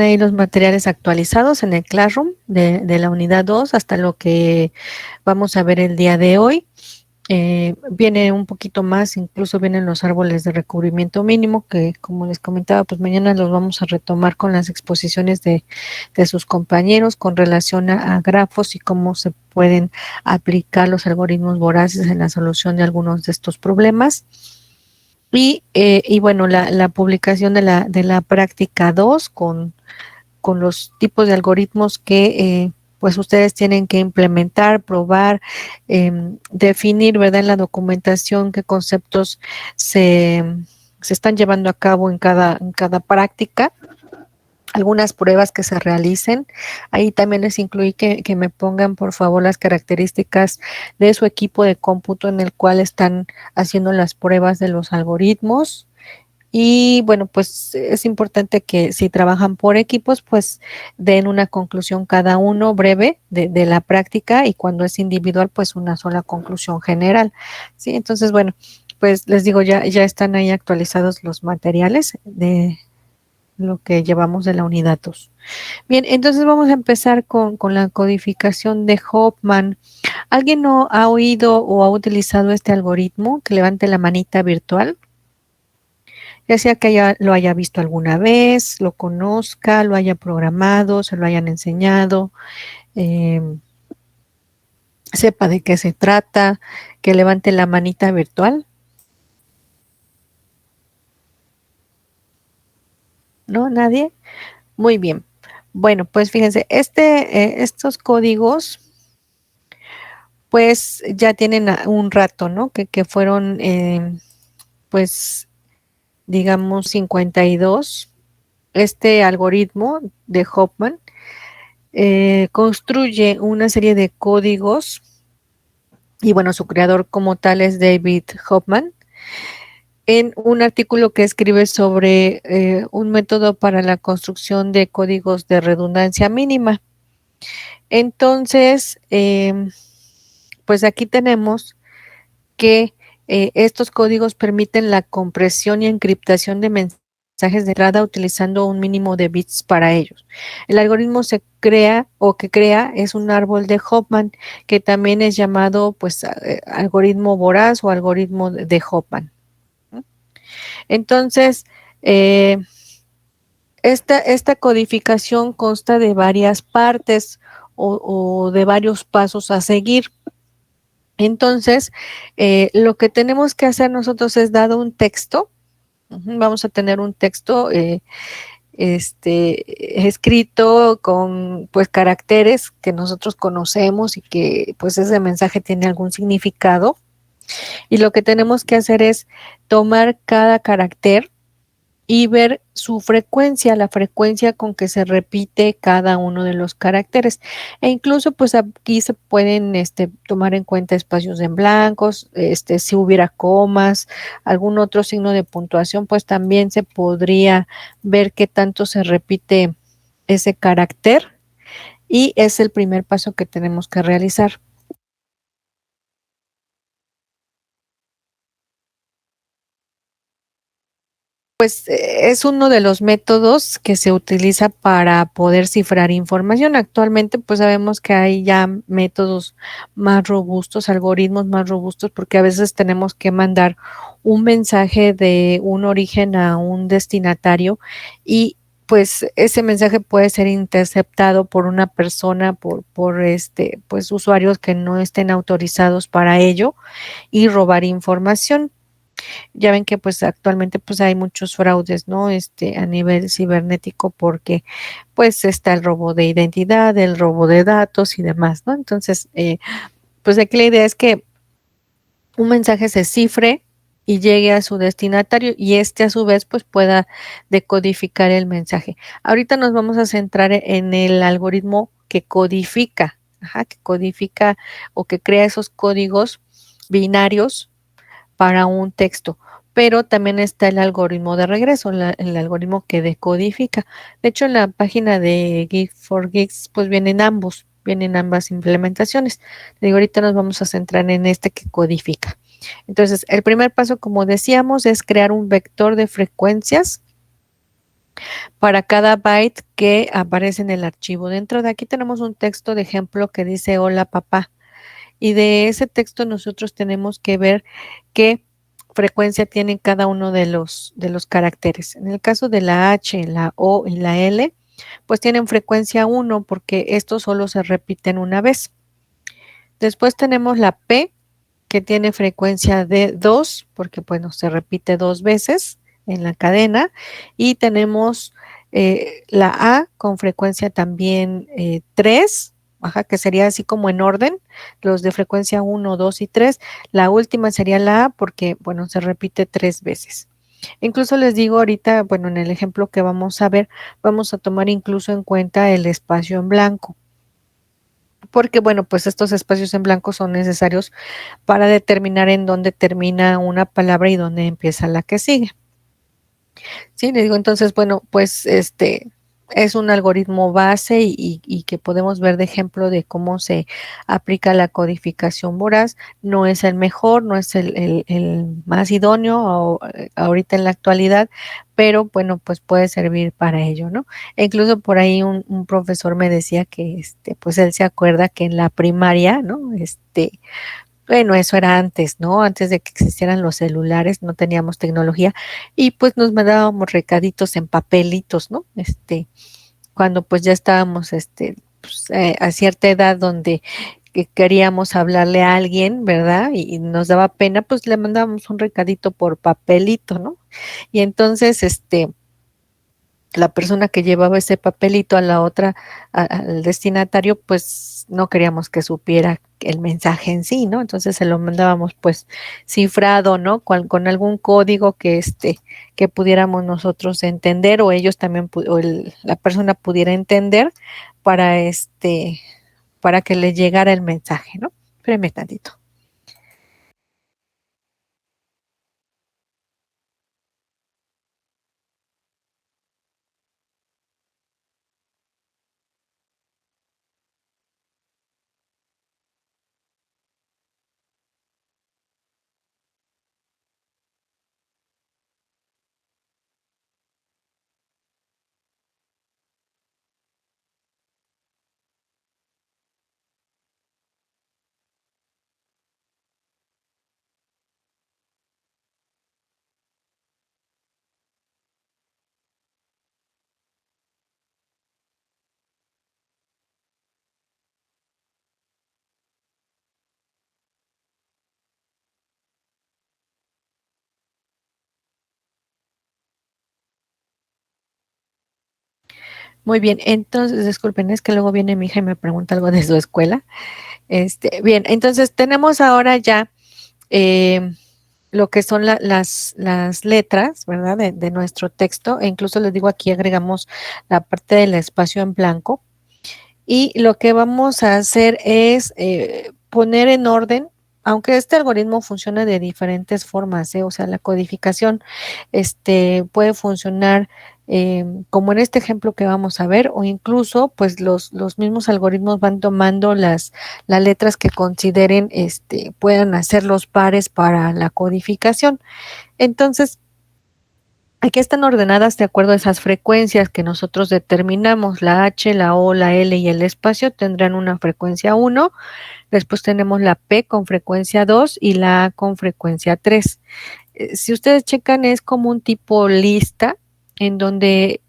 ahí los materiales actualizados en el Classroom de la unidad 2 hasta lo que vamos a ver el día de hoy. Viene un poquito más, incluso vienen los árboles de recubrimiento mínimo, que como les comentaba, pues mañana los vamos a retomar con las exposiciones de sus compañeros con relación a grafos y cómo se pueden aplicar los algoritmos voraces en la solución de algunos de estos problemas. Y bueno, la publicación de la práctica 2 con los tipos de algoritmos que pues ustedes tienen que implementar, probar, definir, ¿verdad? En la documentación qué conceptos se están llevando a cabo en cada práctica. Algunas pruebas que se realicen. Ahí también les incluí que me pongan, por favor, las características de su equipo de cómputo en el cual están haciendo las pruebas de los algoritmos. Y bueno, pues es importante que si trabajan por equipos, pues den una conclusión cada uno breve de la práctica, y cuando es individual, pues una sola conclusión general. Sí, entonces, bueno, pues les digo, ya están ahí actualizados los materiales de lo que llevamos de la unidad 2. Bien, entonces vamos a empezar con la codificación de Hofmann. ¿Alguien no ha oído o ha utilizado este algoritmo? Que levante la manita virtual. Ya sea que lo haya visto alguna vez, lo conozca, lo haya programado, se lo hayan enseñado, sepa de qué se trata, que levante la manita virtual. ¿No? ¿Nadie? Muy bien. Bueno, pues fíjense, estos códigos pues ya tienen un rato, ¿no? Que fueron, pues, digamos, 52. Este algoritmo de Hofmann construye una serie de códigos, y bueno, su creador como tal es David Hofmann, en un artículo que escribe sobre un método para la construcción de códigos de redundancia mínima. Entonces, pues aquí tenemos que estos códigos permiten la compresión y encriptación de mensajes de entrada utilizando un mínimo de bits para ellos. El algoritmo se crea es un árbol de Hofmann, que también es llamado pues algoritmo voraz o algoritmo de Hofmann. Entonces, esta codificación consta de varias partes o de varios pasos a seguir. Entonces, lo que tenemos que hacer nosotros es, dado un texto, vamos a tener un texto escrito con pues caracteres que nosotros conocemos y que pues ese mensaje tiene algún significado, y lo que tenemos que hacer es tomar cada carácter y ver su frecuencia, la frecuencia con que se repite cada uno de los caracteres. E incluso pues aquí se pueden tomar en cuenta espacios en blancos, si hubiera comas, algún otro signo de puntuación, pues también se podría ver qué tanto se repite ese carácter, y es el primer paso que tenemos que realizar. Pues es uno de los métodos que se utiliza para poder cifrar información. Actualmente pues sabemos que hay ya métodos más robustos, algoritmos más robustos, porque a veces tenemos que mandar un mensaje de un origen a un destinatario, y pues ese mensaje puede ser interceptado por una persona, por pues usuarios que no estén autorizados para ello, y robar información. Ya ven que pues actualmente pues hay muchos fraudes, ¿no? A nivel cibernético, porque pues está el robo de identidad, el robo de datos y demás, ¿no? Entonces, pues aquí la idea es que un mensaje se cifre y llegue a su destinatario, y a su vez pues pueda decodificar el mensaje. Ahorita nos vamos a centrar en el algoritmo que codifica, que codifica o que crea esos códigos binarios para un texto, pero también está el algoritmo de regreso, el algoritmo que decodifica. De hecho, en la página de Geek4Geeks, pues vienen ambas implementaciones. Digo, ahorita nos vamos a centrar en este que codifica. Entonces, el primer paso, como decíamos, es crear un vector de frecuencias para cada byte que aparece en el archivo. Dentro de aquí tenemos un texto de ejemplo que dice hola papá. Y de ese texto nosotros tenemos que ver qué frecuencia tienen cada uno de los caracteres. En el caso de la H, la O y la L, pues tienen frecuencia 1 porque estos solo se repiten una vez. Después tenemos la P, que tiene frecuencia de 2, porque bueno, se repite 2 veces en la cadena. Y tenemos la A con frecuencia también 3, ajá, que sería así como en orden, los de frecuencia 1, 2 y 3. La última sería la A porque, bueno, se repite 3 veces. Incluso les digo ahorita, bueno, en el ejemplo que vamos a ver, vamos a tomar incluso en cuenta el espacio en blanco, porque, bueno, pues estos espacios en blanco son necesarios para determinar en dónde termina una palabra y dónde empieza la que sigue. Sí, le digo, entonces, bueno, pues es un algoritmo base y que podemos ver de ejemplo de cómo se aplica la codificación voraz. No es el mejor, no es el más idóneo ahorita en la actualidad, pero bueno, pues puede servir para ello, ¿no? E incluso por ahí un profesor me decía que pues él se acuerda que en la primaria, ¿no? Bueno, eso era antes, ¿no? Antes de que existieran los celulares, no teníamos tecnología y pues nos mandábamos recaditos en papelitos, ¿no? Cuando pues ya estábamos, pues, a cierta edad donde que queríamos hablarle a alguien, ¿verdad? Y nos daba pena, pues le mandábamos un recadito por papelito, ¿no? Y entonces, la persona que llevaba ese papelito a la otra, al destinatario, pues no queríamos que supiera el mensaje en sí, ¿no? Entonces se lo mandábamos pues cifrado, ¿no? Con algún código que pudiéramos nosotros entender o ellos también, la persona pudiera entender para para que le llegara el mensaje, ¿no? Espérame tantito. Muy bien, entonces disculpen, es que luego viene mi hija y me pregunta algo de su escuela. Bien, entonces tenemos ahora ya eh, lo que son las letras, ¿verdad? De nuestro texto, e incluso les digo aquí agregamos la parte del espacio en blanco. Y lo que vamos a hacer es poner en orden, aunque este algoritmo funciona de diferentes formas, o sea, la codificación puede funcionar como en este ejemplo que vamos a ver, o incluso pues los mismos algoritmos van tomando las letras que consideren puedan hacer los pares para la codificación. Entonces, aquí están ordenadas de acuerdo a esas frecuencias que nosotros determinamos. La H, la O, la L y el espacio tendrán una frecuencia 1. Después tenemos la P con frecuencia 2 y la A con frecuencia 3. Si ustedes checan, es como un tipo lista en donde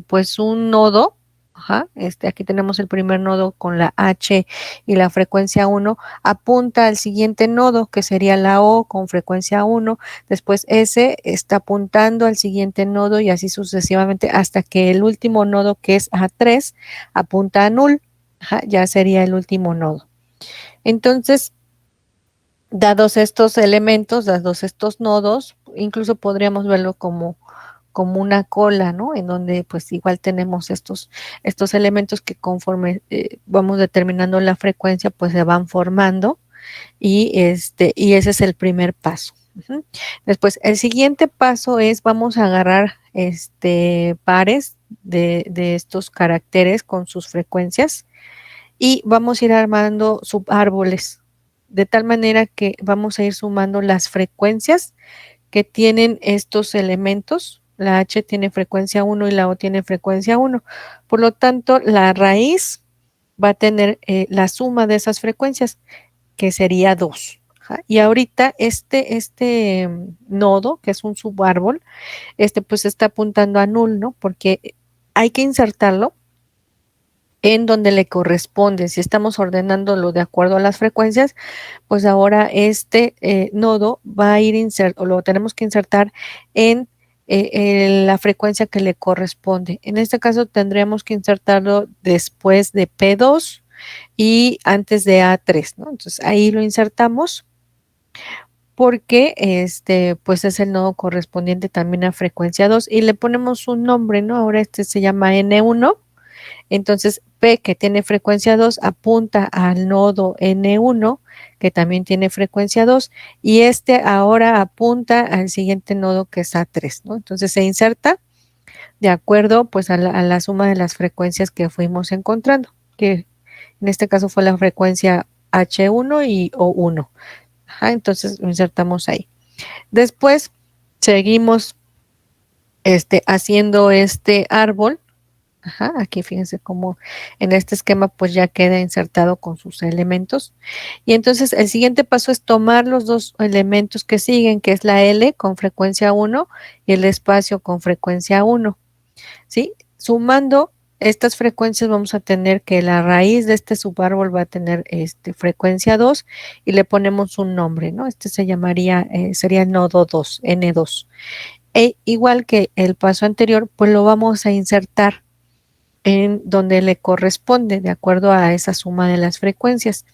pues un nodo, ajá, aquí tenemos el primer nodo con la H y la frecuencia 1, apunta al siguiente nodo que sería la O con frecuencia 1, después S está apuntando al siguiente nodo y así sucesivamente hasta que el último nodo, que es A3, apunta a null, ajá, ya sería el último nodo. Entonces, dados estos elementos, dados estos nodos, incluso podríamos verlo como una cola, ¿no? En donde pues igual tenemos estos elementos que conforme vamos determinando la frecuencia, pues se van formando y ese es el primer paso. Ujú. Después, el siguiente paso es vamos a agarrar pares de estos caracteres con sus frecuencias y vamos a ir armando subárboles, de tal manera que vamos a ir sumando las frecuencias que tienen estos elementos La H tiene frecuencia 1 y la O tiene frecuencia 1. Por lo tanto, la raíz va a tener la suma de esas frecuencias, que sería 2. Y ahorita este nodo, que es un subárbol, pues está apuntando a null, ¿no? Porque hay que insertarlo en donde le corresponde. Si estamos ordenándolo de acuerdo a las frecuencias, pues ahora nodo va a ir o lo tenemos que insertar en la frecuencia que le corresponde. En este caso tendríamos que insertarlo después de P2 y antes de A3, ¿no? Entonces ahí lo insertamos porque pues es el nodo correspondiente también a frecuencia 2 y le ponemos un nombre, ¿no? Ahora se llama N1. Entonces, P, que tiene frecuencia 2, apunta al nodo N1, que también tiene frecuencia 2, y ahora apunta al siguiente nodo, que es A3, ¿no? Entonces, se inserta de acuerdo, pues, a la suma de las frecuencias que fuimos encontrando, que en este caso fue la frecuencia H1 y O1. Entonces, lo insertamos ahí. Después, seguimos haciendo este árbol. Aquí fíjense cómo en este esquema pues ya queda insertado con sus elementos. Y entonces el siguiente paso es tomar los dos elementos que siguen, que es la L con frecuencia 1 y el espacio con frecuencia 1. ¿Sí? Sumando estas frecuencias vamos a tener que la raíz de este subárbol va a tener frecuencia 2 y le ponemos un nombre, ¿no? Se llamaría, sería el nodo 2, N2. Igual que el paso anterior, pues lo vamos a insertar en donde le corresponde de acuerdo a esa suma de las frecuencias.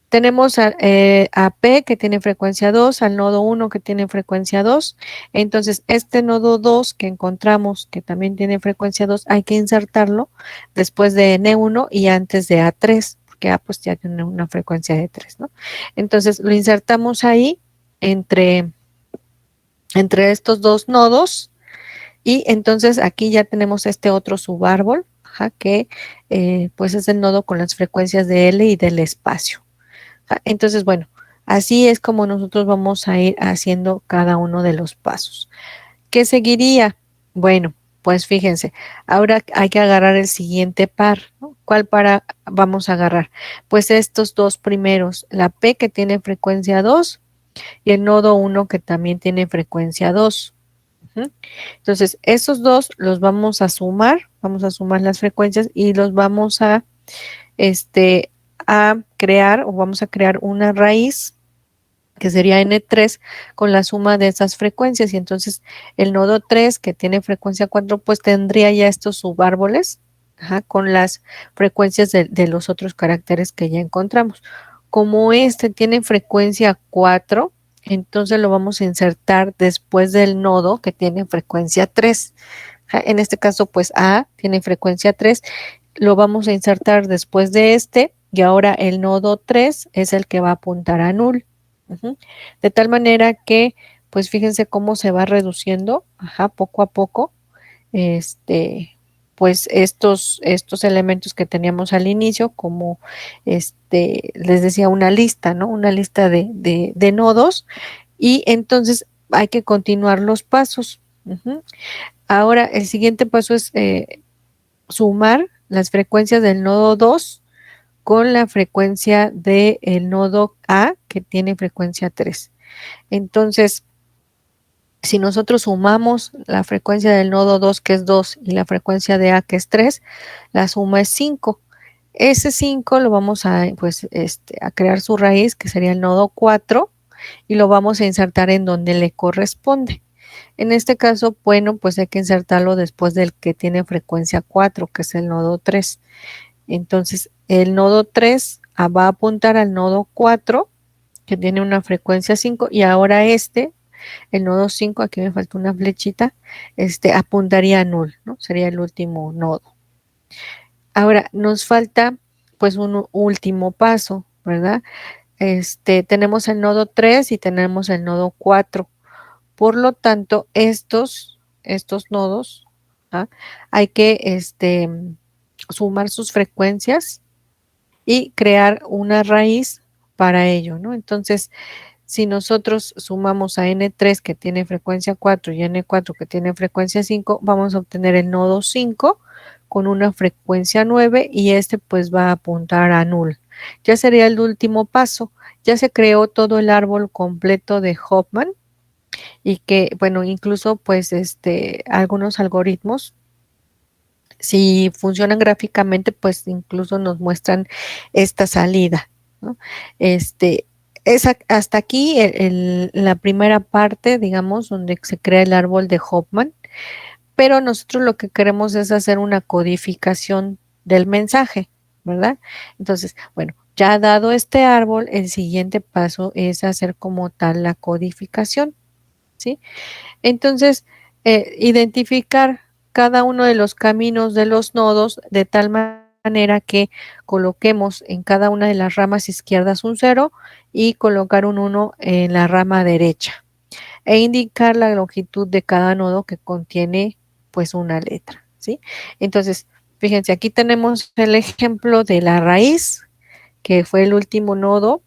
Tenemos a P, que tiene frecuencia 2, al nodo 1, que tiene frecuencia 2. Entonces, este nodo 2 que encontramos, que también tiene frecuencia 2, hay que insertarlo después de N1 y antes de A3, porque A pues ya tiene una frecuencia de 3, ¿no? Entonces, lo insertamos ahí entre estos dos nodos. Y entonces aquí ya tenemos este otro subárbol, que pues es el nodo con las frecuencias de L y del espacio. Entonces, bueno, así es como nosotros vamos a ir haciendo cada uno de los pasos. ¿Qué seguiría? Bueno, pues fíjense, ahora hay que agarrar el siguiente par, ¿no? ¿Cuál par vamos a agarrar? Pues estos dos primeros, la P, que tiene frecuencia 2 y el nodo 1, que también tiene frecuencia 2. Entonces, esos dos los vamos a sumar las frecuencias y los vamos a crear, o vamos a crear una raíz que sería N3 con la suma de esas frecuencias. Y entonces el nodo 3, que tiene frecuencia 4, pues tendría ya estos subárboles con las frecuencias de los otros caracteres que ya encontramos. Como este tiene frecuencia 4, entonces lo vamos a insertar después del nodo que tiene frecuencia 3. En este caso, pues A tiene frecuencia 3, lo vamos a insertar después de y ahora el nodo 3 es el que va a apuntar a null. De tal manera que, pues fíjense cómo se va reduciendo, poco a poco, pues estos elementos que teníamos al inicio, como les decía, una lista, ¿no? Una lista de nodos, y entonces hay que continuar los pasos. Ahora, el siguiente paso es sumar las frecuencias del nodo 2 con la frecuencia del nodo A, que tiene frecuencia 3. Entonces, si nosotros sumamos la frecuencia del nodo 2, que es 2, y la frecuencia de A, que es 3, la suma es 5. Ese 5 lo vamos pues, a crear su raíz, que sería el nodo 4, y lo vamos a insertar en donde le corresponde. En este caso, bueno, pues hay que insertarlo después del que tiene frecuencia 4, que es el nodo 3. Entonces, el nodo 3 va a apuntar al nodo 4, que tiene una frecuencia 5, y ahora el nodo 5, aquí me falta una flechita, apuntaría a null, ¿no? Sería el último nodo. Ahora, nos falta pues un último paso, ¿verdad? Tenemos el nodo 3 y tenemos el nodo 4. Por lo tanto, estos nodos, hay que sumar sus frecuencias y crear una raíz para ello, ¿no? Entonces, si nosotros sumamos a N3 que tiene frecuencia 4 y N4 que tiene frecuencia 5, vamos a obtener el nodo 5 con una frecuencia 9 y este pues va a apuntar a null. Ya sería el último paso. Ya se creó todo el árbol completo de Hofmann y que, bueno, incluso pues algunos algoritmos, si funcionan gráficamente, pues incluso nos muestran esta salida, ¿no? Hasta aquí la primera parte, digamos, donde se crea el árbol de Hofmann, pero nosotros lo que queremos es hacer una codificación del mensaje, ¿verdad? Entonces, bueno, ya dado este árbol, el siguiente paso es hacer como tal la codificación, ¿sí? Entonces, identificar cada uno de los caminos de los nodos de tal manera que coloquemos en cada una de las ramas izquierdas un 0 y colocar un 1 en la rama derecha e indicar la longitud de cada nodo que contiene pues una letra, ¿sí? Entonces, fíjense, aquí tenemos el ejemplo de la raíz, que fue el último nodo,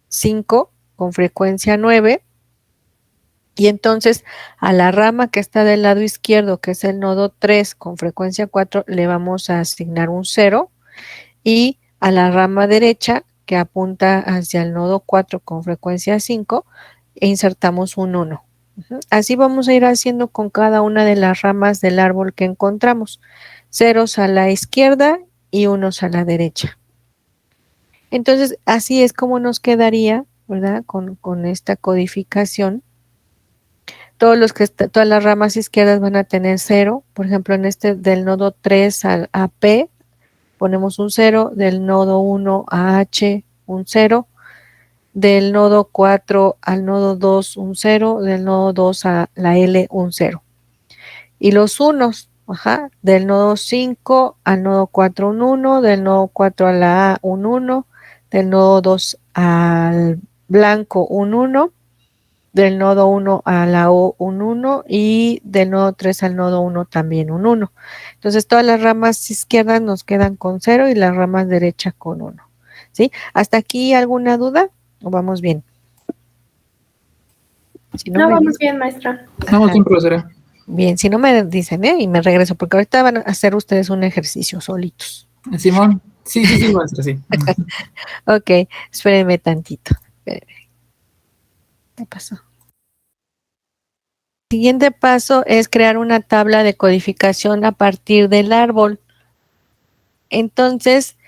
5 con frecuencia 9. Y entonces a la rama que está del lado izquierdo, que es el nodo 3 con frecuencia 4, le vamos a asignar un 0. Y a la rama derecha, que apunta hacia el nodo 4 con frecuencia 5, insertamos un 1. Así vamos a ir haciendo con cada una de las ramas del árbol que encontramos. Ceros a la izquierda y unos a la derecha. Entonces, así es como nos quedaría, ¿verdad? Con esta codificación. Todas las ramas izquierdas van a tener 0. Por ejemplo, en este del nodo 3 a P, ponemos un 0. Del nodo 1 a H, un 0. Del nodo 4 al nodo 2, un 0. Del nodo 2 a la L, un 0. Y los unos, del nodo 5 al nodo 4, un 1. Del nodo 4 a la A, un 1. Del nodo 2 al blanco, un 1. Del nodo 1 a la O, un 1. Y del nodo 3 al nodo 1 también un 1. Entonces todas las ramas izquierdas nos quedan con 0 y las ramas derechas con 1. ¿Sí? ¿Hasta aquí alguna duda? ¿O vamos bien? Si no, vamos bien, maestra. Vamos bien, profesora. Bien, si no me dicen, y me regreso, porque ahorita van a hacer ustedes un ejercicio solitos. Simón, sí, maestra, sí. Ok, espérenme tantito. Espérenme. ¿Qué pasó? El siguiente paso es crear una tabla de codificación a partir del árbol. Entonces,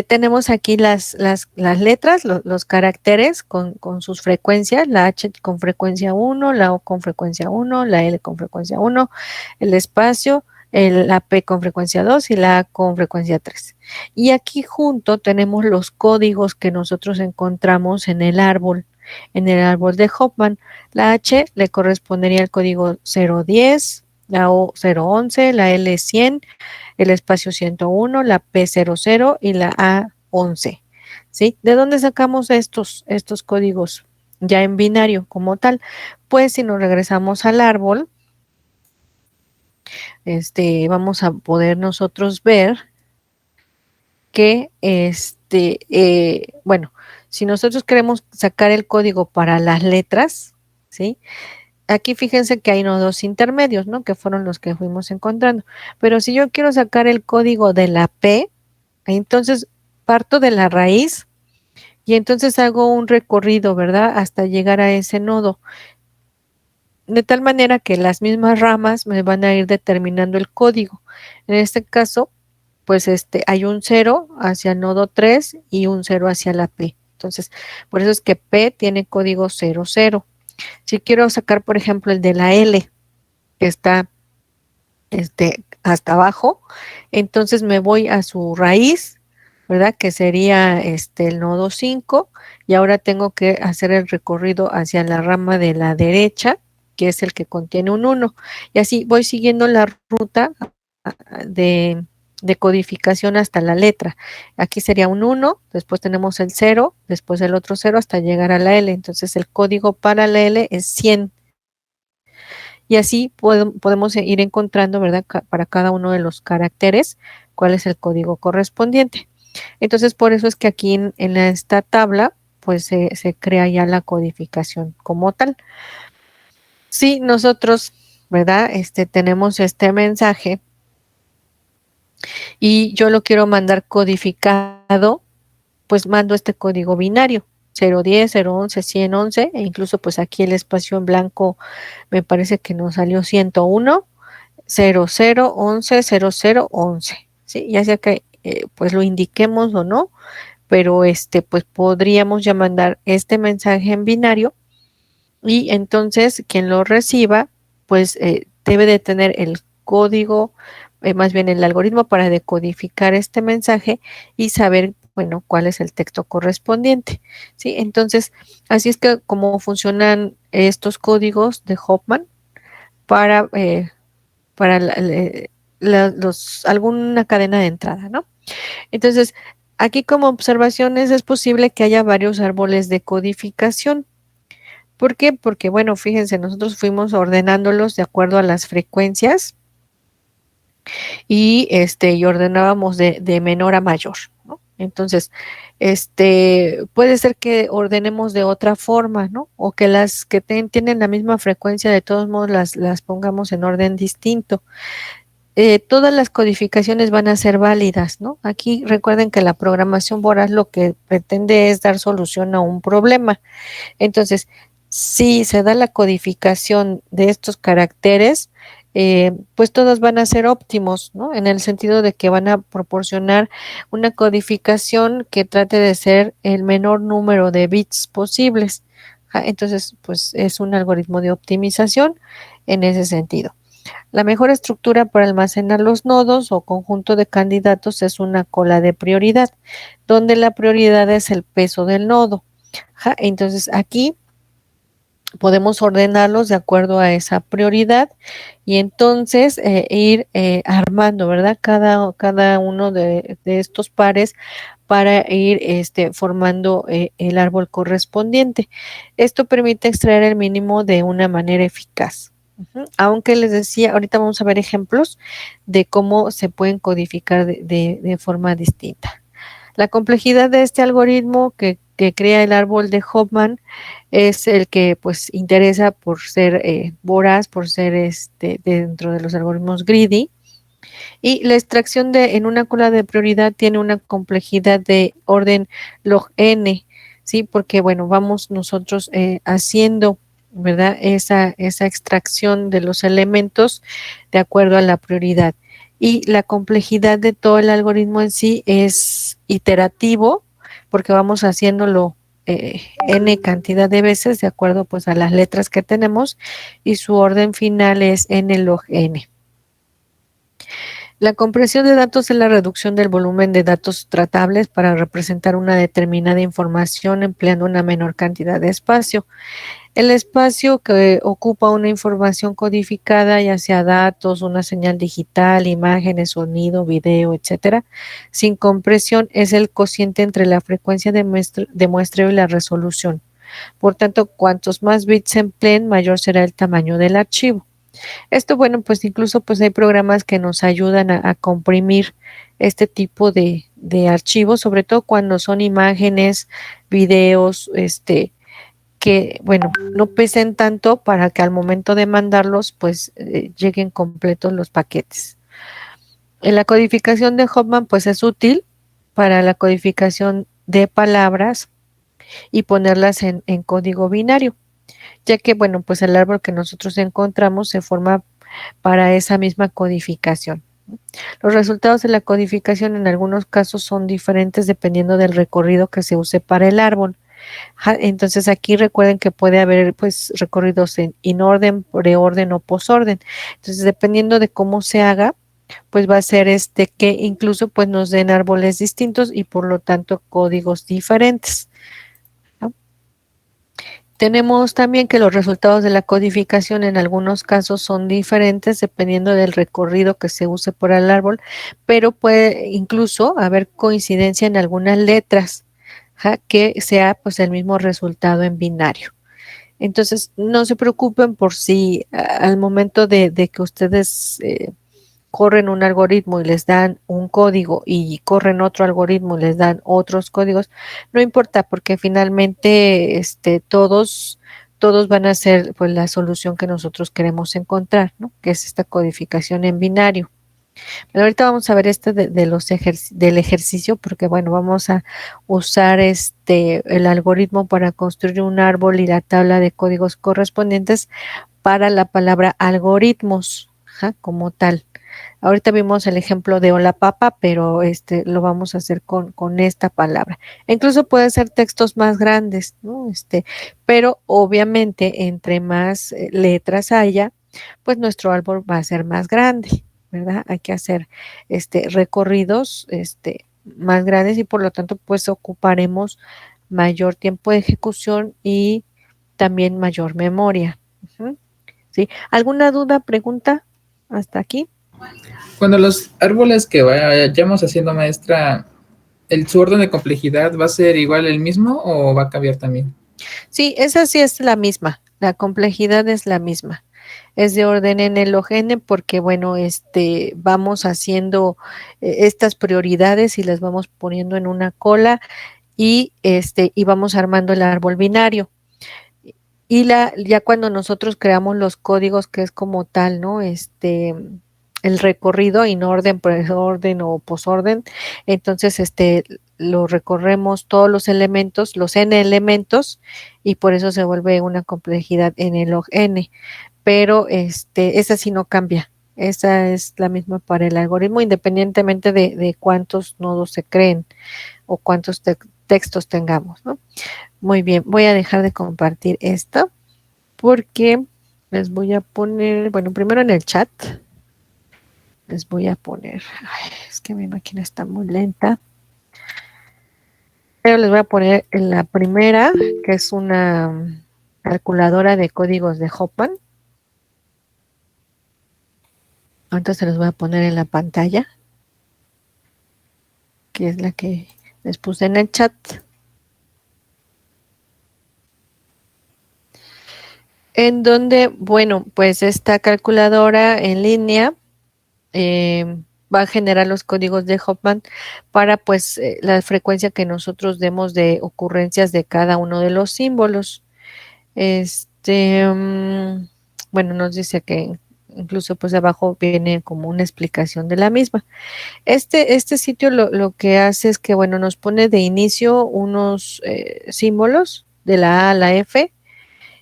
tenemos aquí las letras, los caracteres con sus frecuencias, la H con frecuencia 1, la O con frecuencia 1, la L con frecuencia 1, el espacio, la P con frecuencia 2 y la A con frecuencia 3. Y aquí junto tenemos los códigos que nosotros encontramos en el árbol de Hofmann. La H le correspondería al código 010, la O 011, la L 100, el espacio 101, la P00 y la A11. ¿Sí? ¿De dónde sacamos estos códigos ya en binario como tal? Pues si nos regresamos al árbol, vamos a poder nosotros ver que, bueno, si nosotros queremos sacar el código para las letras, ¿sí? Aquí fíjense que hay nodos intermedios, ¿no? Que fueron los que fuimos encontrando. Pero si yo quiero sacar el código de la P, entonces parto de la raíz y entonces hago un recorrido, ¿verdad? Hasta llegar a ese nodo. De tal manera que las mismas ramas me van a ir determinando el código. En este caso, pues hay un 0 hacia el nodo 3 y un 0 hacia la P. Entonces, por eso es que P tiene código 00. Si quiero sacar, por ejemplo, el de la L, que está hasta abajo, entonces me voy a su raíz, ¿verdad? Que sería el nodo 5, y ahora tengo que hacer el recorrido hacia la rama de la derecha, que es el que contiene un 1, y así voy siguiendo la ruta de codificación hasta la letra. Aquí sería un 1, después tenemos el 0, después el otro 0 hasta llegar a la L. Entonces el código para la L es 100. Y así podemos ir encontrando, ¿verdad? Para cada uno de los caracteres, cuál es el código correspondiente. Entonces, por eso es que aquí en esta tabla pues se crea ya la codificación como tal. Si nosotros, ¿verdad? Tenemos este mensaje y yo lo quiero mandar codificado, pues mando este código binario, 010, 011, 111, e incluso pues aquí el espacio en blanco me parece que nos salió 101, 0011, 0011, ¿sí? Ya sea que pues lo indiquemos o no, pero pues podríamos ya mandar este mensaje en binario y entonces quien lo reciba pues debe de tener el código, más bien el algoritmo para decodificar este mensaje y saber, bueno, cuál es el texto correspondiente, ¿sí? Entonces, así es que como funcionan estos códigos de Huffman para, alguna cadena de entrada, ¿no? Entonces, aquí como observaciones es posible que haya varios árboles de codificación. ¿Por qué? Porque, bueno, fíjense, nosotros fuimos ordenándolos de acuerdo a las frecuencias y ordenábamos de menor a mayor, ¿no? Entonces, puede ser que ordenemos de otra forma, ¿no? O que las que tienen la misma frecuencia, de todos modos, las pongamos en orden distinto. Todas las codificaciones van a ser válidas, ¿no? Aquí recuerden que la programación voraz lo que pretende es dar solución a un problema. Entonces, si se da la codificación de estos caracteres, pues todos van a ser óptimos, ¿no? En el sentido de que van a proporcionar una codificación que trate de ser el menor número de bits posibles. Entonces, pues es un algoritmo de optimización en ese sentido. La mejor estructura para almacenar los nodos o conjunto de candidatos es una cola de prioridad, donde la prioridad es el peso del nodo. Entonces, aquí podemos ordenarlos de acuerdo a esa prioridad y entonces ir armando, ¿verdad? Cada uno de estos pares para ir formando el árbol correspondiente. Esto permite extraer el mínimo de una manera eficaz. Aunque les decía, ahorita vamos a ver ejemplos de cómo se pueden codificar de forma distinta. La complejidad de este algoritmo que crea el árbol de Huffman es el que pues interesa por ser voraz, por ser dentro de los algoritmos greedy. Y la extracción en una cola de prioridad tiene una complejidad de orden log n, ¿sí? Porque, bueno, vamos nosotros haciendo, ¿verdad? Esa extracción de los elementos de acuerdo a la prioridad. Y la complejidad de todo el algoritmo en sí es iterativo, porque vamos haciéndolo n cantidad de veces de acuerdo pues a las letras que tenemos y su orden final es n log n. La compresión de datos es la reducción del volumen de datos tratables para representar una determinada información empleando una menor cantidad de espacio. El espacio que ocupa una información codificada, ya sea datos, una señal digital, imágenes, sonido, video, etcétera, sin compresión es el cociente entre la frecuencia de muestreo y la resolución. Por tanto, cuantos más bits se empleen, mayor será el tamaño del archivo. Esto, bueno, pues incluso pues hay programas que nos ayudan a comprimir este tipo de archivos, sobre todo cuando son imágenes, videos, que, bueno, no pesen tanto para que al momento de mandarlos, pues lleguen completos los paquetes. En la codificación de Huffman, pues es útil para la codificación de palabras y ponerlas en código binario, ya que, bueno, pues el árbol que nosotros encontramos se forma para esa misma codificación. Los resultados de la codificación en algunos casos son diferentes dependiendo del recorrido que se use para el árbol. Entonces aquí recuerden que puede haber pues recorridos en orden, preorden o posorden. Entonces dependiendo de cómo se haga, pues va a ser que incluso pues nos den árboles distintos y por lo tanto códigos diferentes, ¿no? Tenemos también que los resultados de la codificación en algunos casos son diferentes dependiendo del recorrido que se use por el árbol, pero puede incluso haber coincidencia en algunas letras, que sea pues el mismo resultado en binario. Entonces, no se preocupen por si al momento de que ustedes corren un algoritmo y les dan un código y corren otro algoritmo y les dan otros códigos, no importa porque finalmente todos van a ser pues la solución que nosotros queremos encontrar, ¿no? Que es esta codificación en binario. Pero ahorita vamos a ver del ejercicio porque bueno, vamos a usar el algoritmo para construir un árbol y la tabla de códigos correspondientes para la palabra algoritmos, ajá, como tal. Ahorita vimos el ejemplo de hola papa, pero lo vamos a hacer con esta palabra. Incluso puede ser textos más grandes, ¿no? Pero obviamente entre más letras haya, pues nuestro árbol va a ser más grande, ¿verdad? Hay que hacer recorridos más grandes y por lo tanto pues ocuparemos mayor tiempo de ejecución y también mayor memoria. Ujú. ¿Sí? ¿Alguna duda, pregunta hasta aquí? Cuando los árboles que vayamos haciendo, maestra, ¿su orden de complejidad va a ser igual el mismo o va a cambiar también? Sí, esa sí es la misma. La complejidad es la misma. Es de orden n-log-n porque, bueno, vamos haciendo estas prioridades y las vamos poniendo en una cola y vamos armando el árbol binario. Y ya cuando nosotros creamos los códigos, que es como tal, ¿no? El recorrido en orden, orden o posorden, entonces lo recorremos todos los elementos, los n elementos, y por eso se vuelve una complejidad n log n. Pero esa sí no cambia. Esa es la misma para el algoritmo, independientemente de cuántos nodos se creen o cuántos textos tengamos, ¿no? Muy bien, voy a dejar de compartir esto porque les voy a poner, bueno, primero en el chat, les voy a poner, ay, es que mi máquina está muy lenta, pero les voy a poner en la primera, que es una calculadora de códigos de Hopman. Entonces les voy a poner en la pantalla, que es la que les puse en el chat. En donde, bueno, pues esta calculadora en línea va a generar los códigos de Hopman para pues la frecuencia que nosotros demos de ocurrencias de cada uno de los símbolos. Bueno, nos dice que incluso pues abajo viene como una explicación de la misma. Este sitio lo que hace es que, bueno, nos pone de inicio unos símbolos de la A a la F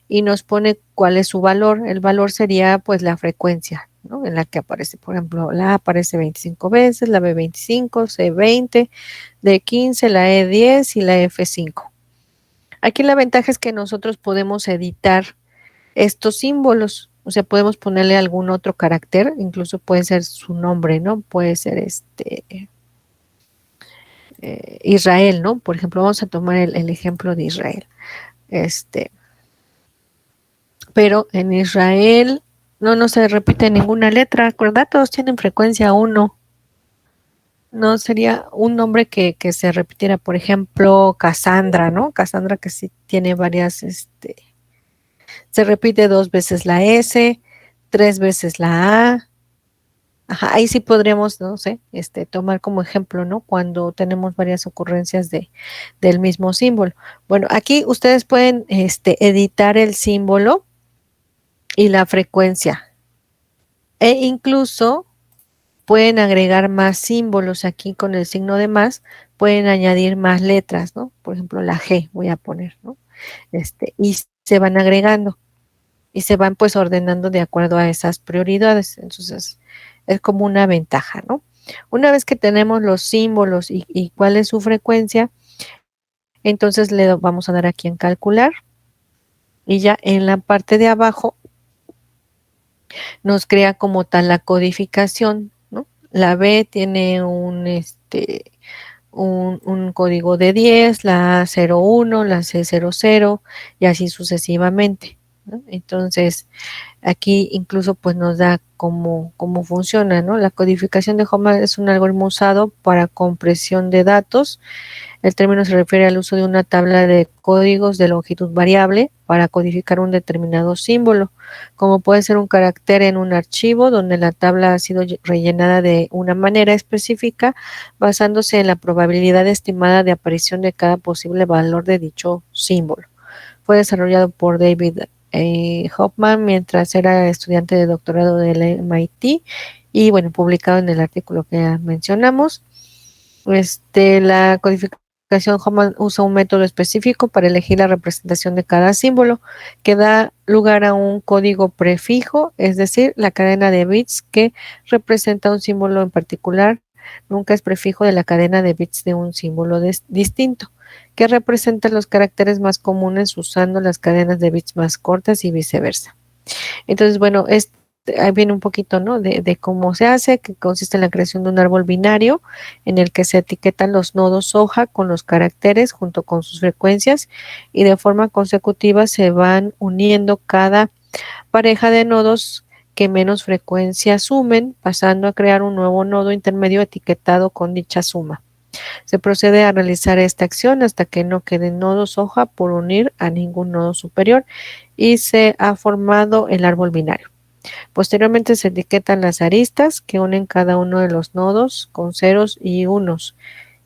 y nos pone cuál es su valor. El valor sería pues la frecuencia, ¿no? En la que aparece, por ejemplo, la A aparece 25 veces, la B 25, C 20, D 15, la E 10 y la F 5. Aquí la ventaja es que nosotros podemos editar estos símbolos, o sea, podemos ponerle algún otro carácter, incluso puede ser su nombre, ¿no? Puede ser Israel, ¿no? Por ejemplo, vamos a tomar el ejemplo de Israel. Pero en Israel no se repite ninguna letra, ¿verdad? Todos tienen frecuencia 1. No sería un nombre que se repitiera, por ejemplo, Cassandra, ¿no? Cassandra que sí tiene varias, se repite 2 veces la S, 3 veces la A. Ajá, ahí sí podríamos, no sé, tomar como ejemplo, ¿no? Cuando tenemos varias ocurrencias del mismo símbolo. Bueno, aquí ustedes pueden, editar el símbolo y la frecuencia. E incluso pueden agregar más símbolos aquí con el signo de más, pueden añadir más letras, ¿no? Por ejemplo, la G voy a poner, ¿no? Y se van agregando y se van pues ordenando de acuerdo a esas prioridades. Entonces, es como una ventaja, ¿no? Una vez que tenemos los símbolos y cuál es su frecuencia, entonces le vamos a dar aquí en calcular y ya en la parte de abajo nos crea como tal la codificación, ¿no? La B tiene un código de 10, la A 01, la C 00 y así sucesivamente. ¿no? Entonces, aquí incluso pues nos da cómo funciona, ¿no? La codificación de Hoffman es un algoritmo usado para compresión de datos. El término se refiere al uso de una tabla de códigos de longitud variable para codificar un determinado símbolo, como puede ser un carácter en un archivo donde la tabla ha sido rellenada de una manera específica basándose en la probabilidad estimada de aparición de cada posible valor de dicho símbolo. Fue desarrollado por David Hoffman mientras era estudiante de doctorado del MIT y bueno, publicado en el artículo que ya mencionamos. La codificación Hoffman usa un método específico para elegir la representación de cada símbolo, que da lugar a un código prefijo, es decir, la cadena de bits que representa un símbolo en particular, nunca es prefijo de la cadena de bits de un símbolo distinto, que representa los caracteres más comunes usando las cadenas de bits más cortas y viceversa. Entonces, bueno, ahí viene un poquito, ¿no? De cómo se hace, que consiste en la creación de un árbol binario en el que se etiquetan los nodos hoja con los caracteres junto con sus frecuencias y de forma consecutiva se van uniendo cada pareja de nodos que menos frecuencia sumen, pasando a crear un nuevo nodo intermedio etiquetado con dicha suma. Se procede a realizar esta acción hasta que no queden nodos hoja por unir a ningún nodo superior y se ha formado el árbol binario. Posteriormente se etiquetan las aristas que unen cada uno de los nodos con ceros y unos,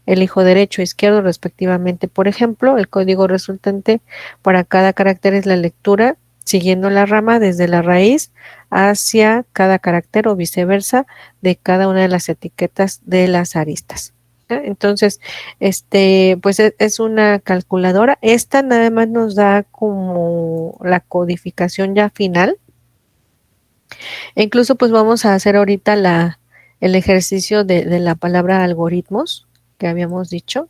elijo derecho e izquierdo respectivamente. Por ejemplo, el código resultante para cada carácter es la lectura siguiendo la rama desde la raíz hacia cada carácter o viceversa de cada una de las etiquetas de las aristas. Entonces, pues es una calculadora. Esta nada más nos da como la codificación ya final. E incluso pues vamos a hacer ahorita el ejercicio de la palabra algoritmos que habíamos dicho.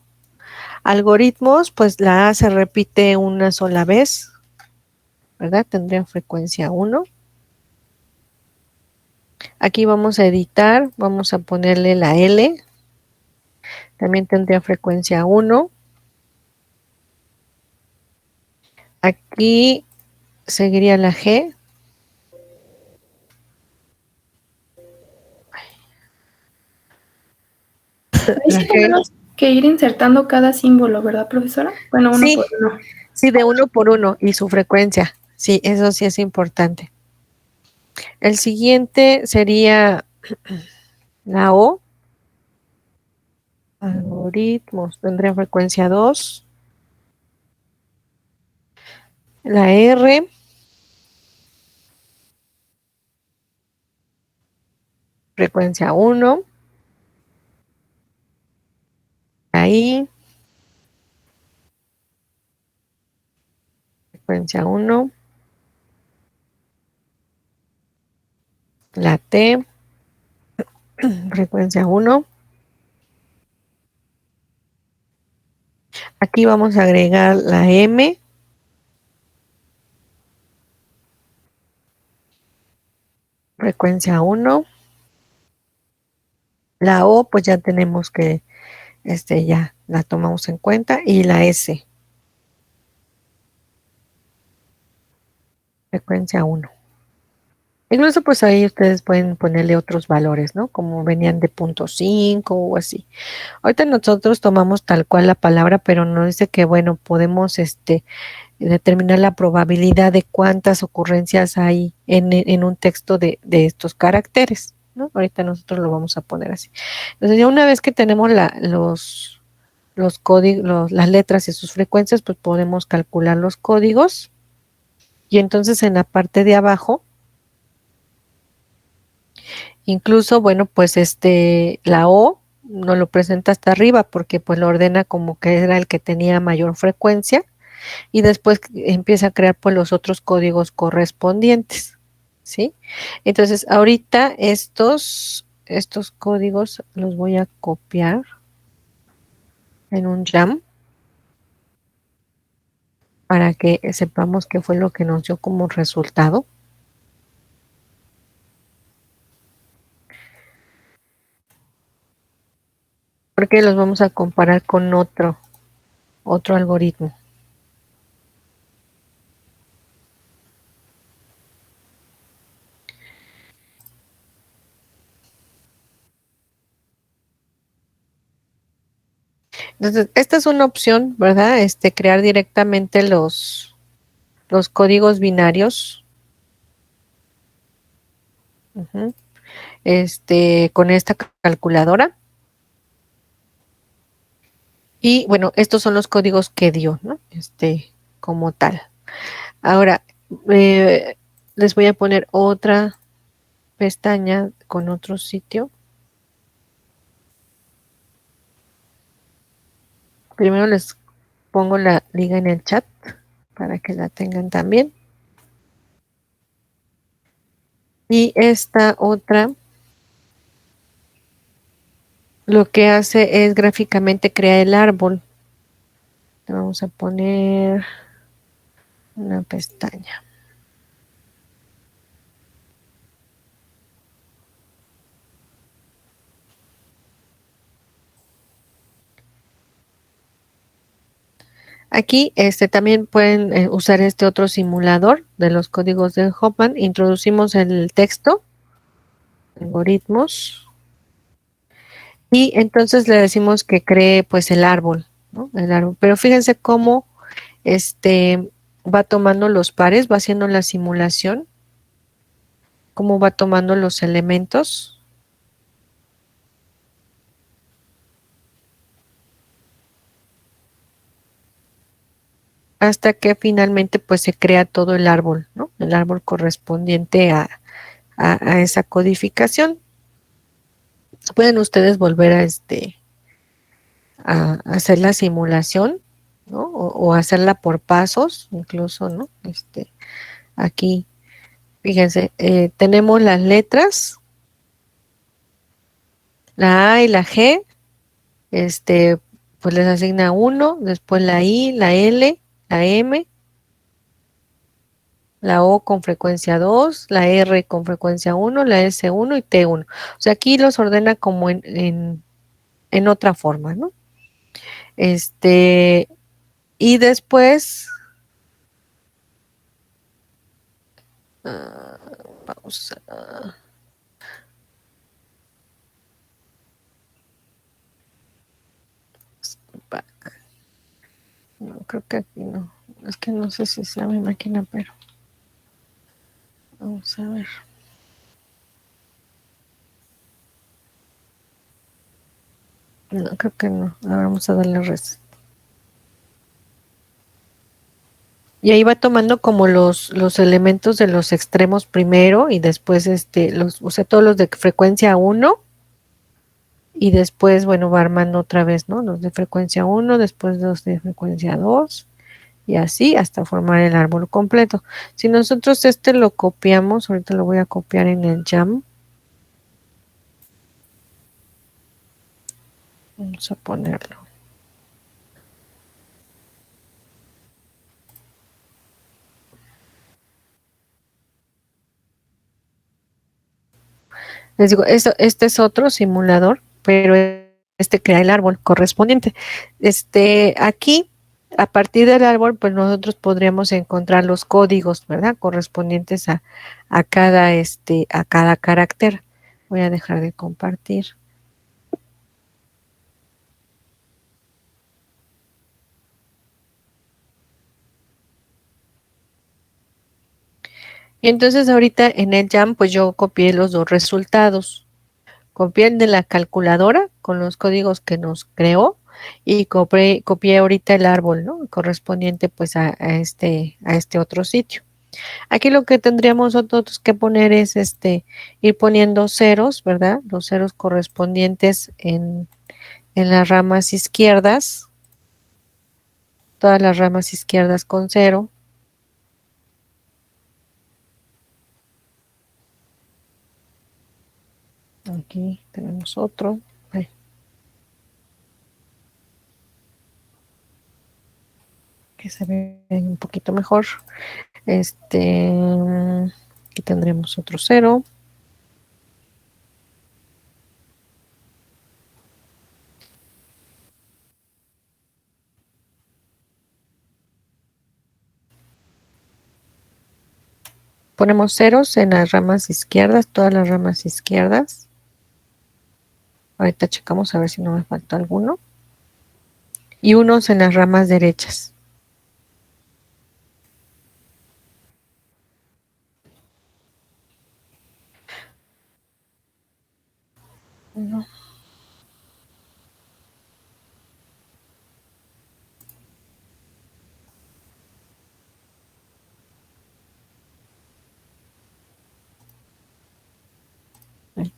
Algoritmos, pues la A se repite una sola vez, ¿verdad? Tendría frecuencia 1. Aquí vamos a editar, vamos a ponerle la L, también tendría frecuencia 1. Aquí seguiría la G. Sí, tenemos que ir insertando cada símbolo, ¿verdad, profesora? Bueno, uno por uno. Sí, de uno por uno y su frecuencia. Sí, eso sí es importante. El siguiente sería la O. Algoritmos, tendría frecuencia 2. La R. Frecuencia 1. La I. Frecuencia 1. La T. Frecuencia 1. Aquí vamos a agregar la M. Frecuencia 1. La O, pues ya tenemos que, ya la tomamos en cuenta. Y la S. Frecuencia 1. Incluso pues ahí ustedes pueden ponerle otros valores, ¿no? Como venían de 0.5 o así. Ahorita nosotros tomamos tal cual la palabra, pero no dice que, bueno, podemos determinar la probabilidad de cuántas ocurrencias hay en un texto de estos caracteres, ¿no? Ahorita nosotros lo vamos a poner así. Entonces, ya una vez que tenemos los códigos, las letras y sus frecuencias, pues podemos calcular los códigos. Y entonces en la parte de abajo, incluso, bueno, pues la O nos lo presenta hasta arriba porque pues lo ordena como que era el que tenía mayor frecuencia y después empieza a crear pues los otros códigos correspondientes, ¿sí? Entonces, ahorita estos códigos los voy a copiar en un jam para que sepamos qué fue lo que nos dio como resultado. Porque los vamos a comparar con otro algoritmo. Entonces, esta es una opción, ¿verdad? Crear directamente los códigos binarios. Ujú. Con esta calculadora. Y bueno, estos son los códigos que dio, ¿no? Como tal. Ahora, les voy a poner otra pestaña con otro sitio. Primero les pongo la liga en el chat para que la tengan también. Y esta otra lo que hace es gráficamente crear el árbol. Le vamos a poner una pestaña. Aquí también pueden usar este otro simulador de los códigos de Huffman. Introducimos el texto, algoritmos, y entonces le decimos que cree pues el árbol, ¿no? El árbol. Pero fíjense cómo va tomando los pares, va haciendo la simulación, cómo va tomando los elementos. Hasta que finalmente pues se crea todo el árbol, ¿no? El árbol correspondiente a esa codificación. Pueden ustedes volver a hacer la simulación, ¿no? O hacerla por pasos, incluso, ¿no? Aquí, fíjense, tenemos las letras, la A y la G, pues les asigna 1, después la I, la L, la M, la O con frecuencia 2, la R con frecuencia 1, la S1 y T1. O sea, aquí los ordena como en otra forma, ¿no? Y después, vamos a... No, creo que aquí no. Es que no sé si sea mi máquina, pero vamos a ver. No, creo que no. Ahora vamos a darle reset. Y ahí va tomando como los elementos de los extremos primero y después o sea, todos los de frecuencia 1 y después, bueno, va armando otra vez, ¿no? Los de frecuencia 1, después los de frecuencia 2 y así hasta formar el árbol completo. Si nosotros lo copiamos, ahorita lo voy a copiar en el Jam. Vamos a ponerlo. Les digo, este es otro simulador, pero crea el árbol correspondiente. Aquí, a partir del árbol, pues nosotros podríamos encontrar los códigos, ¿verdad? Correspondientes a cada carácter. Voy a dejar de compartir. Y entonces ahorita en el Jam, pues yo copié los dos resultados. Copié el de la calculadora con los códigos que nos creó y copié ahorita el árbol, ¿no? Correspondiente pues a este otro sitio. Aquí lo que tendríamos nosotros que poner es ir poniendo ceros, ¿verdad? Los ceros correspondientes en las ramas izquierdas, todas las ramas izquierdas con 0. Aquí tenemos otro. Que se ve un poquito mejor. Aquí tendremos otro 0. Ponemos ceros en las ramas izquierdas, todas las ramas izquierdas. Ahorita checamos a ver si no me falta alguno. y unos en las ramas derechas. No. Ahí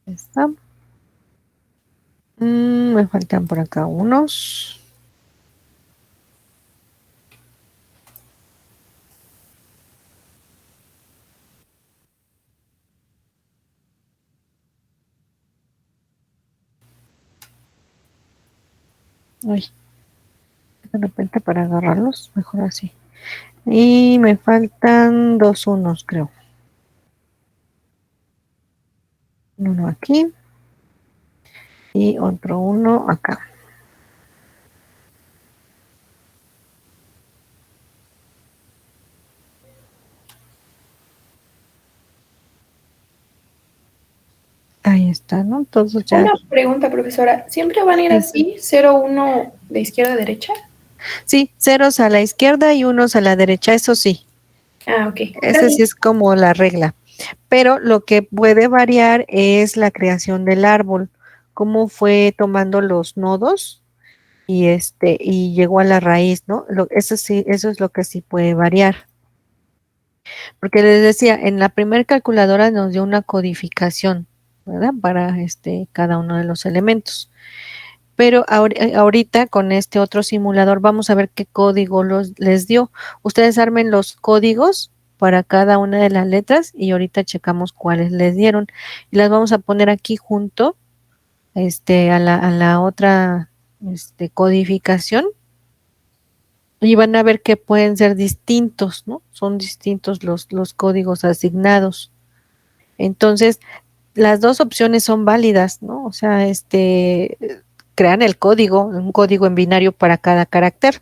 está. Me faltan por acá unos. Ay, de repente para agarrarlos, mejor así. Y me faltan 2 unos, creo. Uno aquí y otro uno acá. Ahí está, ¿no? Entonces ya. Una pregunta, profesora. ¿Siempre van a ir así, 0, 1 de izquierda a derecha? Sí, ceros a la izquierda y unos a la derecha, eso sí. Ah, ok. Esa sí es como la regla. Pero lo que puede variar es la creación del árbol, cómo fue tomando los nodos y llegó a la raíz, ¿no? Eso sí, eso es lo que sí puede variar. Porque les decía, en la primera calculadora nos dio una codificación, ¿verdad? Para cada uno de los elementos. Pero ahorita con este otro simulador vamos a ver qué código les dio. Ustedes armen los códigos para cada una de las letras y ahorita checamos cuáles les dieron. Y las vamos a poner aquí junto a la otra codificación y van a ver que pueden ser distintos, ¿no? Son distintos los códigos asignados. Entonces, las dos opciones son válidas, ¿no? O sea, crean el código, un código en binario para cada carácter.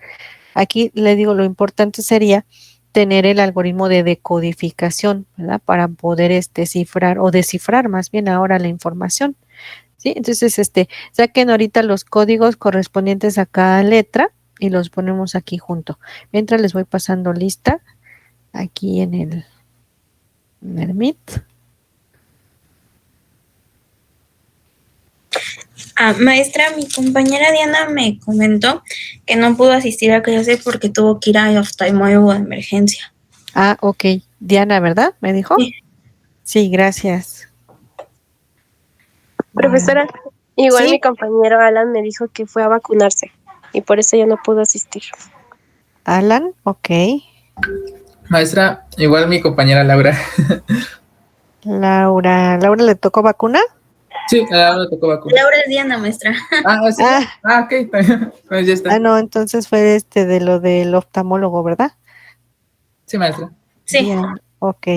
Aquí le digo, lo importante sería tener el algoritmo de decodificación, ¿verdad? Para poder cifrar o descifrar más bien ahora la información, ¿sí? Entonces, saquen ahorita los códigos correspondientes a cada letra y los ponemos aquí junto. Mientras les voy pasando lista aquí en el Meet. Maestra, mi compañera Diana me comentó que no pudo asistir a clase porque tuvo que ir a oftalmólogo de emergencia. Ah, ok. Diana, ¿verdad? ¿Me dijo? Sí. Sí, gracias. Profesora, igual ¿Sí? mi compañero Alan me dijo que fue a vacunarse y por eso ya no pudo asistir. Alan, ok. Maestra, igual mi compañera Laura. Laura le tocó vacuna? Sí, a Laura le tocó vacuna. Laura es Diana, maestra. ¿Sí? Ok, pues ya está. No, entonces fue de lo del oftalmólogo, ¿verdad? Sí, maestra. Sí. Bien, ok.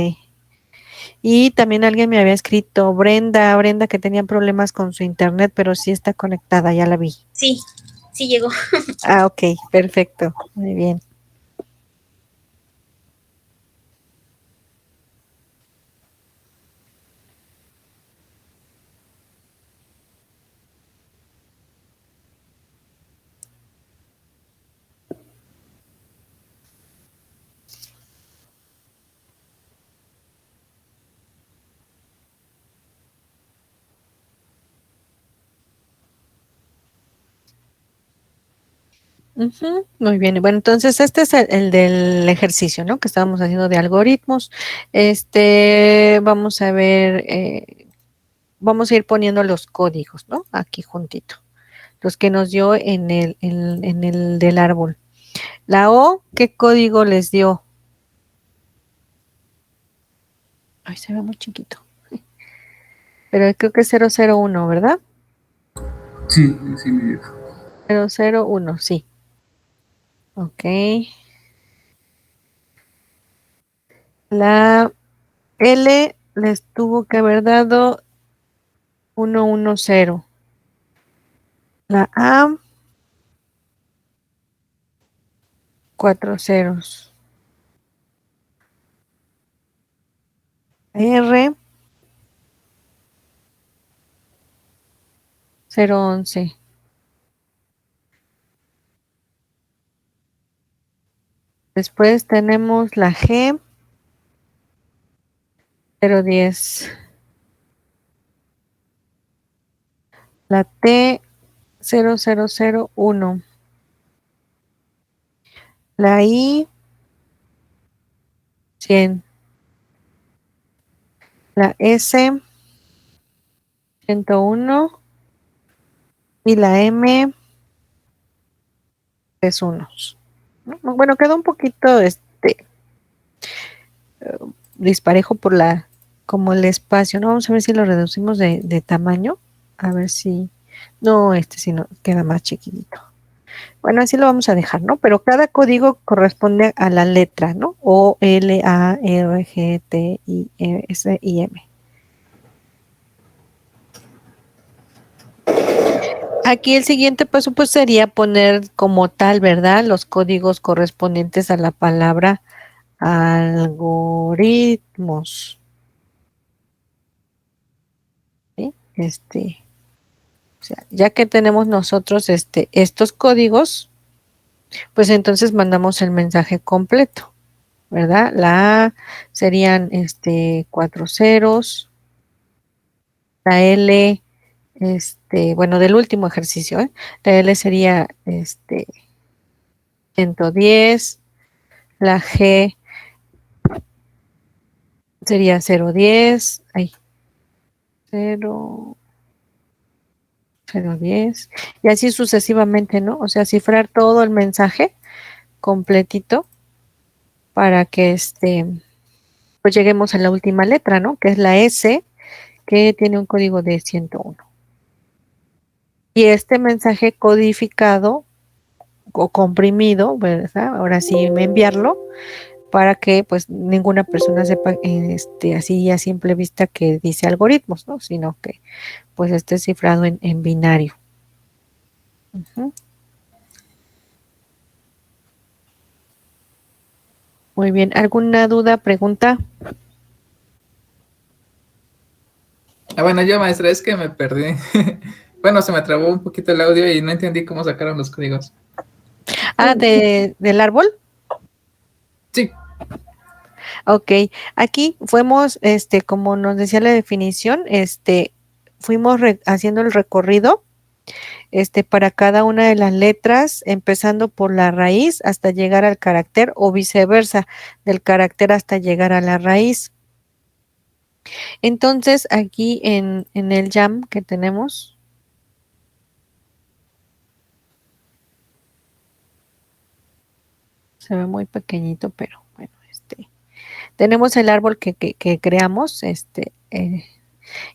Y también alguien me había escrito, Brenda, que tenía problemas con su internet, pero sí está conectada, ya la vi. Sí llegó. Ah, ok, perfecto, muy bien. Muy bien, bueno, entonces este es el del ejercicio, ¿no? Que estábamos haciendo de algoritmos. Vamos a ver, vamos a ir poniendo los códigos, ¿no? Aquí juntito, los que nos dio en el del árbol. La O, ¿qué código les dio? Ay, se ve muy chiquito. Pero creo que es 001, ¿verdad? Sí, sí, mi viejo. 001, sí. Ok. La L les tuvo que haber dado 110. La A, 4 ceros. R, 011. Después tenemos la G 010. La T 0001. La I 100. La S 101 y la M 31. Bueno, quedó un poquito disparejo por como el espacio, ¿no? Vamos a ver si lo reducimos de tamaño, a ver si, no, sí no, queda más chiquitito. Bueno, así lo vamos a dejar, ¿no? Pero cada código corresponde a la letra, ¿no? O, L, A, R, G, T, I, S, I, M. Aquí el siguiente paso pues sería poner como tal, ¿verdad? Los códigos correspondientes a la palabra algoritmos. ¿Sí? O sea, ya que tenemos nosotros estos códigos, pues entonces mandamos el mensaje completo, ¿verdad? La A serían 4 ceros, la L, bueno, del último ejercicio, ¿eh? La L sería 110, la G sería 010, ay, 0, 010, y así sucesivamente, ¿no? O sea, cifrar todo el mensaje completito para que pues lleguemos a la última letra, ¿no? Que es la S, que tiene un código de 101. Y este mensaje codificado o comprimido, ¿verdad? Ahora sí enviarlo para que pues ninguna persona sepa así a simple vista que dice algoritmos, ¿no? Sino que pues esté cifrado en binario. Uh-huh. Muy bien, ¿alguna duda, pregunta? Bueno, yo, maestra, es que me perdí. Bueno, se me trabó un poquito el audio y no entendí cómo sacaron los códigos. Ah, ¿del árbol? Sí. Ok, aquí fuimos, como nos decía la definición, fuimos haciendo el recorrido, para cada una de las letras, empezando por la raíz hasta llegar al carácter o viceversa, del carácter hasta llegar a la raíz. Entonces, aquí en el YAM que tenemos, se ve muy pequeñito, pero bueno, tenemos el árbol que creamos,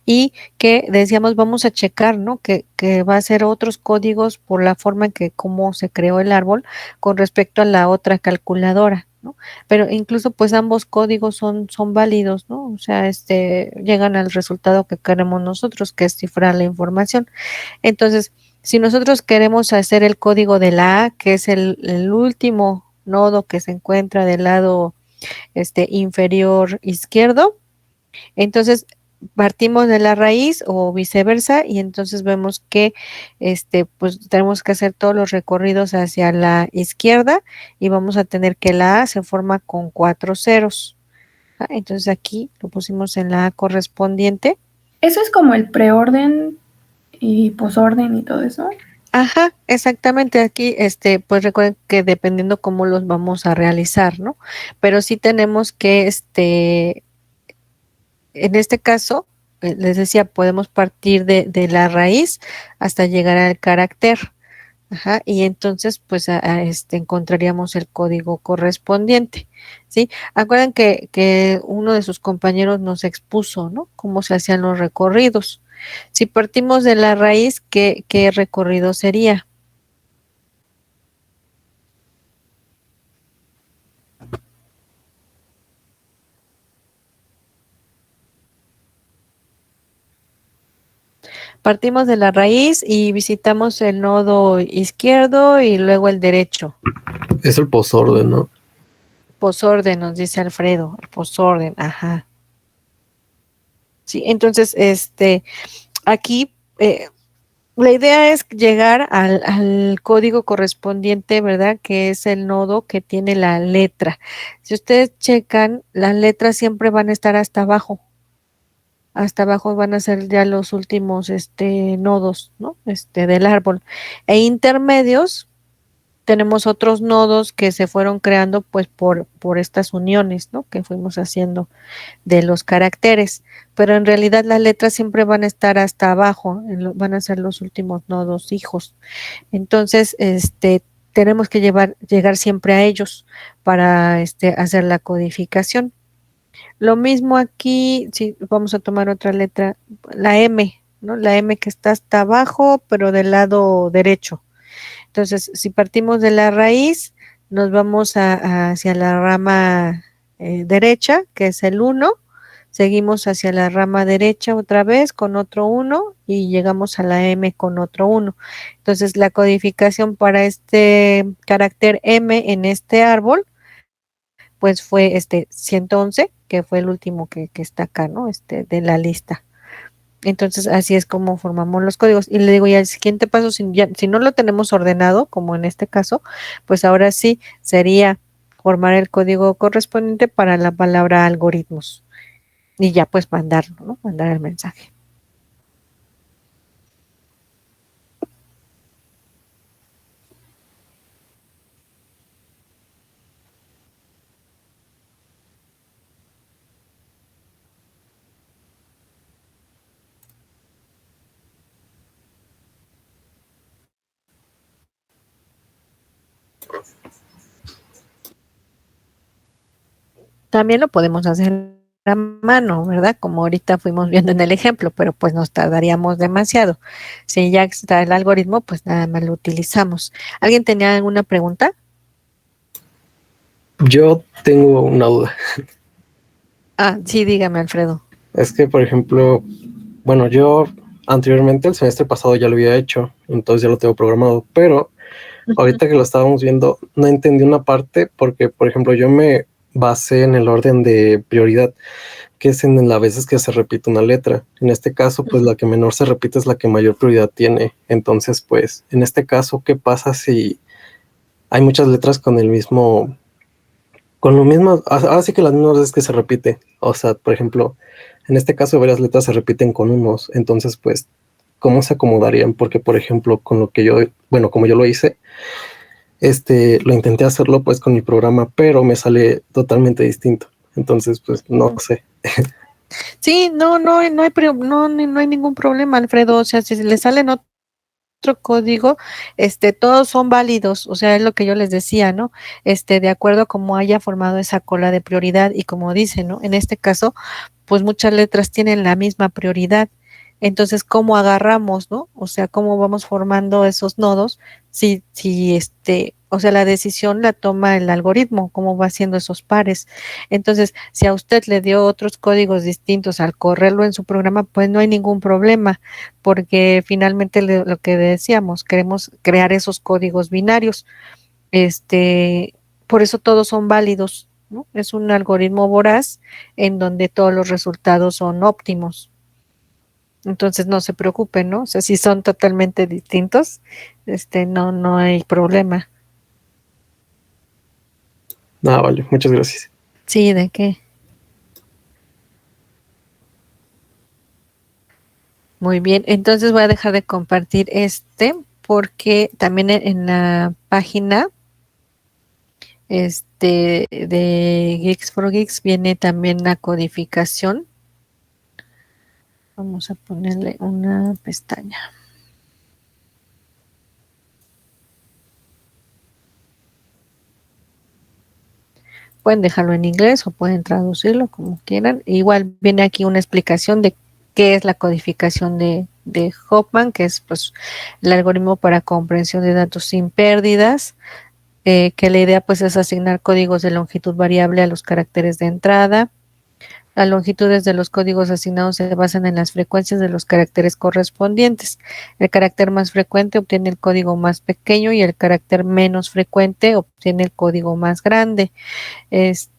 y que decíamos vamos a checar, ¿no? Que va a ser otros códigos por la forma en que cómo se creó el árbol con respecto a la otra calculadora, ¿no? Pero incluso pues ambos códigos son válidos, ¿no? O sea, llegan al resultado que queremos nosotros, que es cifrar la información. Entonces, si nosotros queremos hacer el código de la A, que es el último nodo que se encuentra del lado inferior izquierdo, entonces partimos de la raíz o viceversa y entonces vemos que pues tenemos que hacer todos los recorridos hacia la izquierda y vamos a tener que la A se forma con 4 ceros. Entonces aquí lo pusimos en la A correspondiente. Eso es como el preorden y posorden y todo eso. Ajá, exactamente. Aquí, pues recuerden que dependiendo cómo los vamos a realizar, ¿no? Pero sí tenemos que, en este caso, les decía, podemos partir de la raíz hasta llegar al carácter. Ajá, y entonces, pues, encontraríamos el código correspondiente, ¿sí? Acuerdan que uno de sus compañeros nos expuso, ¿no? Cómo se hacían los recorridos. Si partimos de la raíz, ¿qué recorrido sería? Partimos de la raíz y visitamos el nodo izquierdo y luego el derecho. Es el posorden, ¿no? Posorden, nos dice Alfredo, el posorden, ajá. Sí, entonces, aquí La idea es llegar al código correspondiente, ¿verdad? Que es el nodo que tiene la letra. Si ustedes checan, las letras siempre van a estar hasta abajo. Hasta abajo van a ser ya los últimos nodos, ¿no? Del árbol. E intermedios, tenemos otros nodos que se fueron creando pues por estas uniones, ¿no? Que fuimos haciendo de los caracteres, pero en realidad las letras siempre van a estar hasta abajo, van a ser los últimos nodos hijos. Entonces, tenemos que llegar siempre a ellos para hacer la codificación. Lo mismo aquí, si vamos a tomar otra letra, la M, ¿no? La M que está hasta abajo, pero del lado derecho. Entonces, si partimos de la raíz, nos vamos hacia la rama derecha, que es el 1, seguimos hacia la rama derecha otra vez con otro 1 y llegamos a la M con otro 1. Entonces, la codificación para este carácter M en este árbol, pues fue 111, que fue el último que está acá, ¿no? De la lista. Entonces, así es como formamos los códigos. Y le digo, ya el siguiente paso, si no lo tenemos ordenado, como en este caso, pues ahora sí sería formar el código correspondiente para la palabra algoritmos. Y ya pues mandarlo, ¿no? Mandar el mensaje. También lo podemos hacer a mano, ¿verdad? Como ahorita fuimos viendo en el ejemplo, pero pues nos tardaríamos demasiado. Si ya está el algoritmo, pues nada más lo utilizamos. ¿Alguien tenía alguna pregunta? Yo tengo una duda. Ah, sí, dígame, Alfredo. Es que, por ejemplo, bueno, yo anteriormente, el semestre pasado ya lo había hecho, entonces ya lo tengo programado, pero ahorita que lo estábamos viendo, no entendí una parte porque, por ejemplo, yo me basé en el orden de prioridad, que es en las veces que se repite una letra. En este caso, pues la que menor se repite es la que mayor prioridad tiene. Entonces, pues, en este caso, ¿qué pasa si hay muchas letras con el mismo, con lo mismo, ahora sí que las mismas veces que se repite? O sea, por ejemplo, en este caso varias letras se repiten con unos, entonces, pues, ¿cómo se acomodarían? Porque, por ejemplo, con lo que yo, bueno, como yo lo hice, lo intenté hacerlo pues con mi programa, pero me sale totalmente distinto. Entonces, pues no sé. Sí, no hay no hay ningún problema, Alfredo. O sea, si le salen otro código, todos son válidos. O sea, es lo que yo les decía, ¿no? De acuerdo a cómo haya formado esa cola de prioridad y como dice, ¿no? En este caso, pues muchas letras tienen la misma prioridad. Entonces, ¿cómo agarramos, no? O sea, ¿cómo vamos formando esos nodos? Si, o sea, la decisión la toma el algoritmo, cómo va haciendo esos pares. Entonces, si a usted le dio otros códigos distintos al correrlo en su programa, pues no hay ningún problema, porque finalmente lo que decíamos, queremos crear esos códigos binarios. Por eso todos son válidos, ¿no? Es un algoritmo voraz en donde todos los resultados son óptimos. Entonces no se preocupen, ¿no? O sea, si son totalmente distintos, no hay problema. Ah, vale, muchas gracias. Sí, ¿de qué? Muy bien, entonces voy a dejar de compartir porque también en la página de Geeks for Geeks viene también la codificación. Vamos a ponerle una pestaña. Pueden dejarlo en inglés o pueden traducirlo como quieran. Igual viene aquí una explicación de qué es la codificación de Huffman, que es pues el algoritmo para comprensión de datos sin pérdidas, que la idea pues es asignar códigos de longitud variable a los caracteres de entrada. Las longitudes de los códigos asignados se basan en las frecuencias de los caracteres correspondientes. El carácter más frecuente obtiene el código más pequeño y el carácter menos frecuente obtiene el código más grande.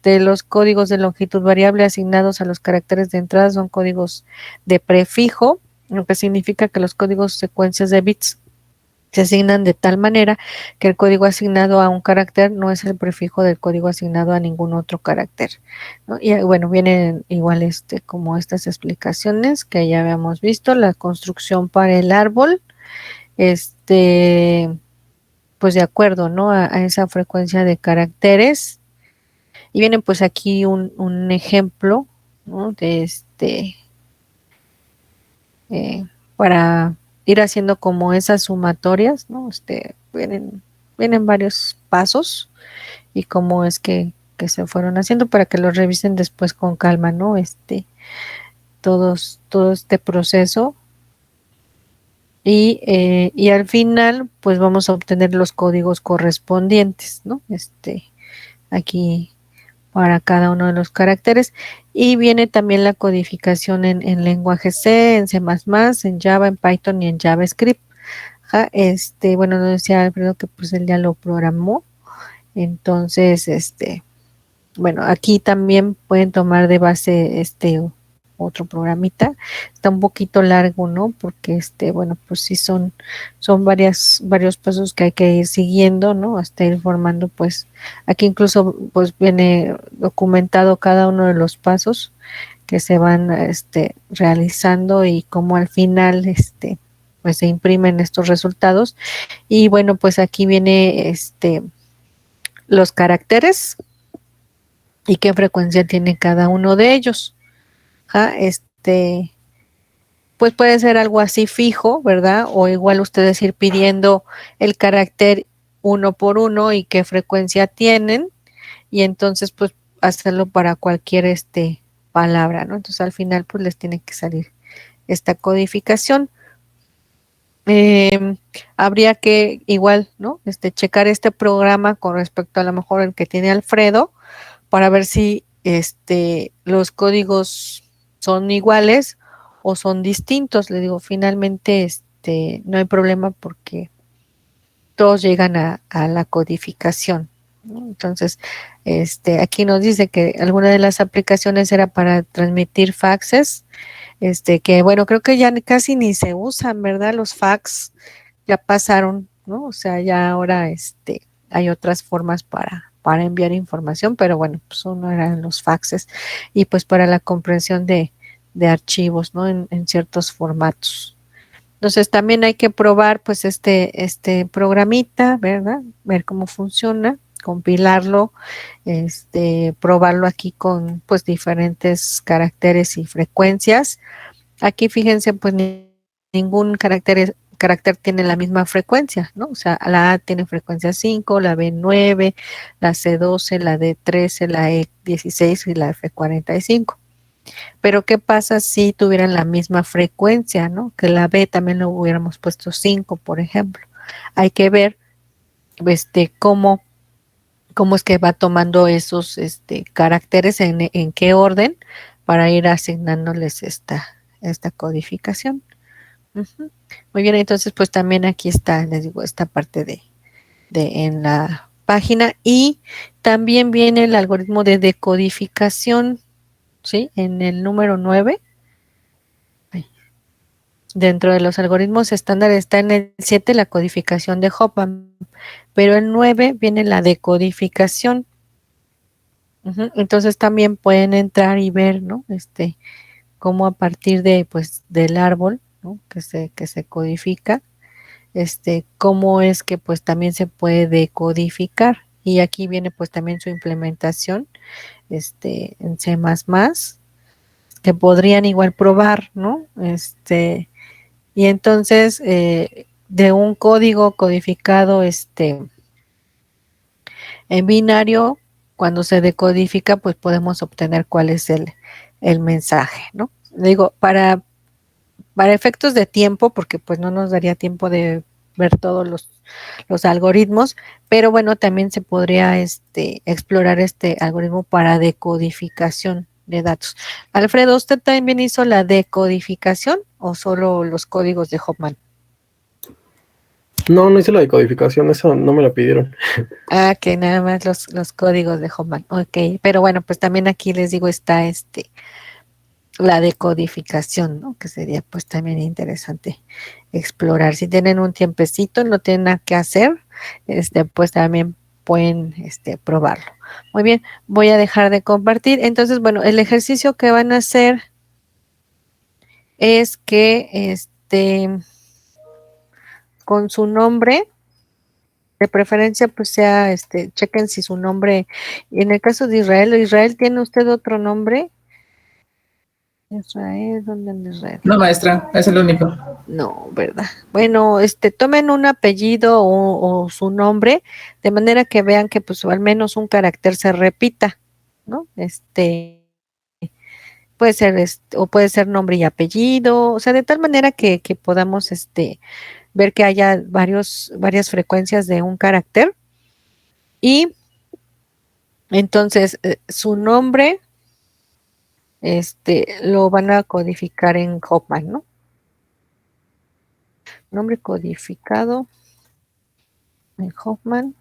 Los códigos de longitud variable asignados a los caracteres de entrada son códigos de prefijo lo que significa que los códigos secuencias de bits se asignan de tal manera que el código asignado a un carácter no es el prefijo del código asignado a ningún otro carácter, ¿no? Y bueno, vienen igual como estas explicaciones que ya habíamos visto, la construcción para el árbol, pues de acuerdo, ¿no? A esa frecuencia de caracteres. Y viene pues aquí un ejemplo, ¿no? De para ir haciendo como esas sumatorias, ¿no? Vienen varios pasos y cómo es que se fueron haciendo para que los revisen después con calma, ¿no? Todo este proceso. Y al final, pues vamos a obtener los códigos correspondientes, ¿no? Aquí para cada uno de los caracteres. Y viene también la codificación en lenguaje C, en C++, en Java, en Python y en JavaScript. Ajá, bueno, nos decía Alfredo que pues él ya lo programó. Entonces, bueno, aquí también pueden tomar de base otro programita. Está un poquito largo, ¿no? Porque bueno, pues sí son varios pasos que hay que ir siguiendo, ¿no? Hasta ir formando, pues, aquí incluso pues viene documentado cada uno de los pasos que se van realizando y cómo al final pues se imprimen estos resultados. Y bueno, pues aquí viene los caracteres y qué frecuencia tiene cada uno de ellos. Ajá, pues puede ser algo así fijo, ¿verdad? O igual ustedes ir pidiendo el carácter uno por uno y qué frecuencia tienen, y entonces pues hacerlo para cualquier palabra, ¿no? Entonces al final pues les tiene que salir esta codificación. Habría que igual, ¿no? Checar este programa con respecto a lo mejor el que tiene Alfredo para ver si los códigos son iguales o son distintos. Le digo, finalmente no hay problema porque todos llegan a la codificación, ¿no? Entonces, aquí nos dice que alguna de las aplicaciones era para transmitir faxes, que bueno, creo que ya casi ni se usan, ¿verdad? Los fax ya pasaron, ¿no? O sea, ya ahora hay otras formas para enviar información, pero bueno, pues uno eran los faxes y pues para la comprensión de archivos, ¿no? En ciertos formatos. Entonces también hay que probar pues este programita, ¿verdad? Ver cómo funciona, compilarlo, probarlo aquí con pues diferentes caracteres y frecuencias. Aquí fíjense, pues ningún carácter tiene la misma frecuencia, ¿no? O sea, la A tiene frecuencia 5, la B 9, la C 12, la D 13, la E 16 y la F 45. Pero ¿qué pasa si tuvieran la misma frecuencia, ¿no? Que la B también lo hubiéramos puesto 5, por ejemplo. Hay que ver cómo es que va tomando esos caracteres, en qué orden, para ir asignándoles esta codificación. Uh-huh. Muy bien, entonces pues también aquí está, les digo, esta parte de en la página, y también viene el algoritmo de decodificación, ¿sí? En el número 9. Dentro de los algoritmos estándar está en el 7 la codificación de Hopman, pero el 9 viene la decodificación. Uh-huh. Entonces también pueden entrar y ver, ¿no? Cómo a partir de pues del árbol, ¿no? que se codifica, cómo es que pues también se puede decodificar. Y aquí viene pues también su implementación en C++, que podrían igual probar, ¿no? Y entonces de un código codificado en binario, cuando se decodifica, pues podemos obtener cuál es el mensaje, ¿no? Digo, para efectos de tiempo, porque pues no nos daría tiempo de ver todos los algoritmos, pero bueno, también se podría explorar este algoritmo para decodificación de datos. Alfredo, ¿usted también hizo la decodificación o solo los códigos de Hopman? No hice la decodificación, eso no me la pidieron. Ah, que nada más los códigos de Hopman. Ok, pero bueno, pues también aquí les digo, está la decodificación, ¿no? Que sería pues también interesante explorar. Si tienen un tiempecito, no tienen nada que hacer, pues también pueden probarlo. Muy bien, voy a dejar de compartir. Entonces, bueno, el ejercicio que van a hacer es que con su nombre, de preferencia, pues sea, chequen si su nombre, en el caso de Israel, ¿tiene usted otro nombre? Israel, ¿dónde anda Israel? No, maestra, es el único. No, ¿verdad? Bueno, tomen un apellido o su nombre, de manera que vean que pues al menos un carácter se repita, ¿no? Puede ser, o puede ser nombre y apellido, o sea, de tal manera que podamos, ver que haya varias frecuencias de un carácter. Y entonces, su nombre, lo van a codificar en Hopman, ¿no? Nombre codificado en Hopman.